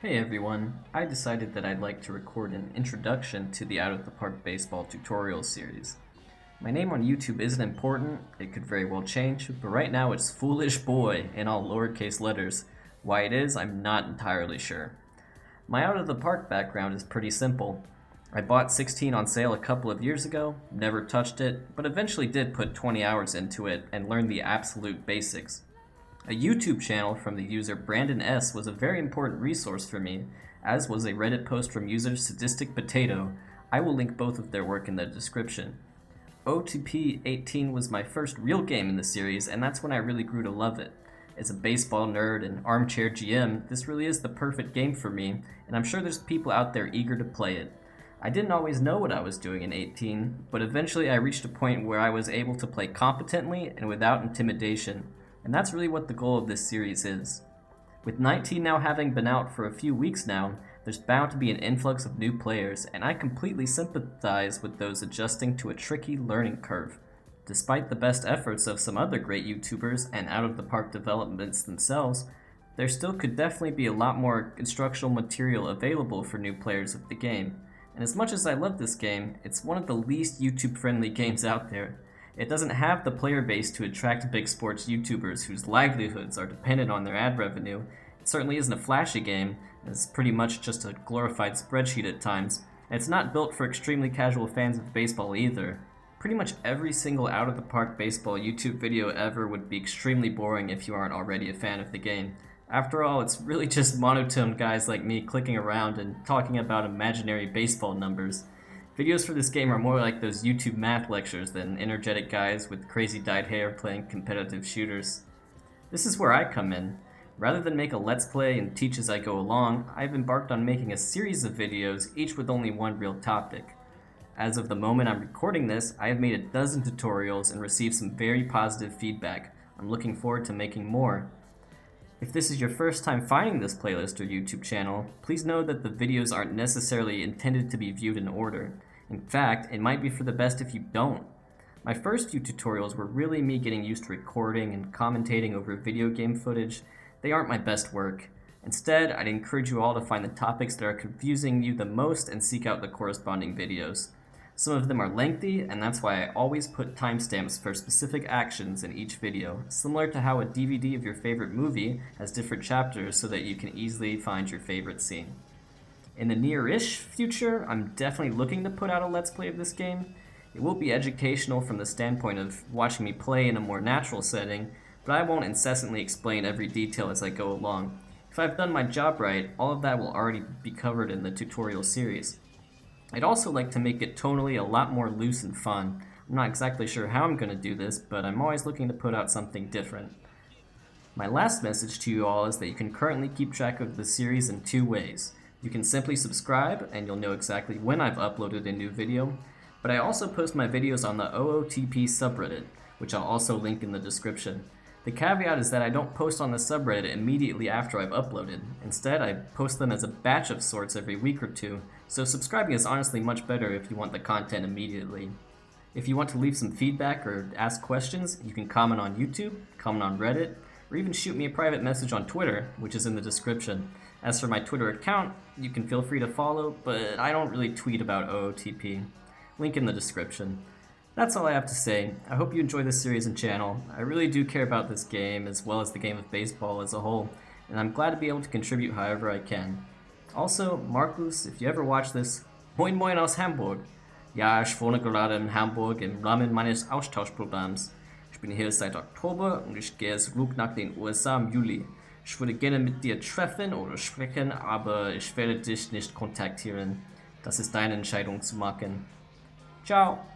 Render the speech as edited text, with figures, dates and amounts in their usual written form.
Hey everyone, I decided that I'd like to record an introduction to the Out of the Park Baseball tutorial series. My name on YouTube isn't important, it could very well change, but right now it's Foolish Boy in all lowercase letters. Why it is, I'm not entirely sure. My Out of the Park background is pretty simple. I bought 16 on sale a couple of years ago, never touched it, but eventually did put 20 hours into it and learned the absolute basics. A YouTube channel from the user Brandon S. was a very important resource for me, as was a Reddit post from user Sadistic Potato. I will link both of their work in the description. OOTP 18 was my first real game in the series, and that's when I really grew to love it. As a baseball nerd and armchair GM, this really is the perfect game for me, and I'm sure there's people out there eager to play it. I didn't always know what I was doing in 18, but eventually I reached a point where I was able to play competently and without intimidation. And that's really what the goal of this series is. With 19 now having been out for a few weeks now, there's bound to be an influx of new players, and I completely sympathize with those adjusting to a tricky learning curve. Despite the best efforts of some other great YouTubers and out-of-the-park developments themselves, there still could definitely be a lot more instructional material available for new players of the game. And as much as I love this game, it's one of the least YouTube-friendly games out there. It doesn't have the player base to attract big sports YouTubers whose livelihoods are dependent on their ad revenue. It certainly isn't a flashy game, it's pretty much just a glorified spreadsheet at times, and it's not built for extremely casual fans of baseball either. Pretty much every single out-of-the-park baseball YouTube video ever would be extremely boring if you aren't already a fan of the game. After all, it's really just monotone guys like me clicking around and talking about imaginary baseball numbers. Videos for this game are more like those YouTube math lectures than energetic guys with crazy dyed hair playing competitive shooters. This is where I come in. Rather than make a let's play and teach as I go along, I've embarked on making a series of videos, each with only one real topic. As of the moment I'm recording this, I have made a dozen tutorials and received some very positive feedback. I'm looking forward to making more. If this is your first time finding this playlist or YouTube channel, please know that the videos aren't necessarily intended to be viewed in order. In fact, it might be for the best if you don't. My first few tutorials were really me getting used to recording and commentating over video game footage. They aren't my best work. Instead, I'd encourage you all to find the topics that are confusing you the most and seek out the corresponding videos. Some of them are lengthy, and that's why I always put timestamps for specific actions in each video, similar to how a DVD of your favorite movie has different chapters so that you can easily find your favorite scene. In the near-ish future, I'm definitely looking to put out a Let's Play of this game. It will be educational from the standpoint of watching me play in a more natural setting, but I won't incessantly explain every detail as I go along. If I've done my job right, all of that will already be covered in the tutorial series. I'd also like to make it tonally a lot more loose and fun. I'm not exactly sure how I'm going to do this, but I'm always looking to put out something different. My last message to you all is that you can currently keep track of the series in two ways. You can simply subscribe, and you'll know exactly when I've uploaded a new video, but I also post my videos on the OOTP subreddit, which I'll also link in the description. The caveat is that I don't post on the subreddit immediately after I've uploaded. Instead, I post them as a batch of sorts every week or two, so subscribing is honestly much better if you want the content immediately. If you want to leave some feedback or ask questions, you can comment on YouTube, comment on Reddit, or even shoot me a private message on Twitter, which is in the description. As for my Twitter account, you can feel free to follow, but I don't really tweet about OOTP. Link in the description. That's all I have to say. I hope you enjoy this series and channel. I really do care about this game as well as the game of baseball as a whole, and I'm glad to be able to contribute however I can. Also, Markus, if you ever watch this, Moin Moin aus Hamburg. Ja, ich wohne gerade in Hamburg im Rahmen meines Austauschprogramms. Ich bin hier seit Oktober und ich gehe zurück nach den USA im Juli. Ich würde gerne mit dir treffen oder sprechen, aber ich werde dich nicht kontaktieren. Das ist deine Entscheidung zu machen. Ciao!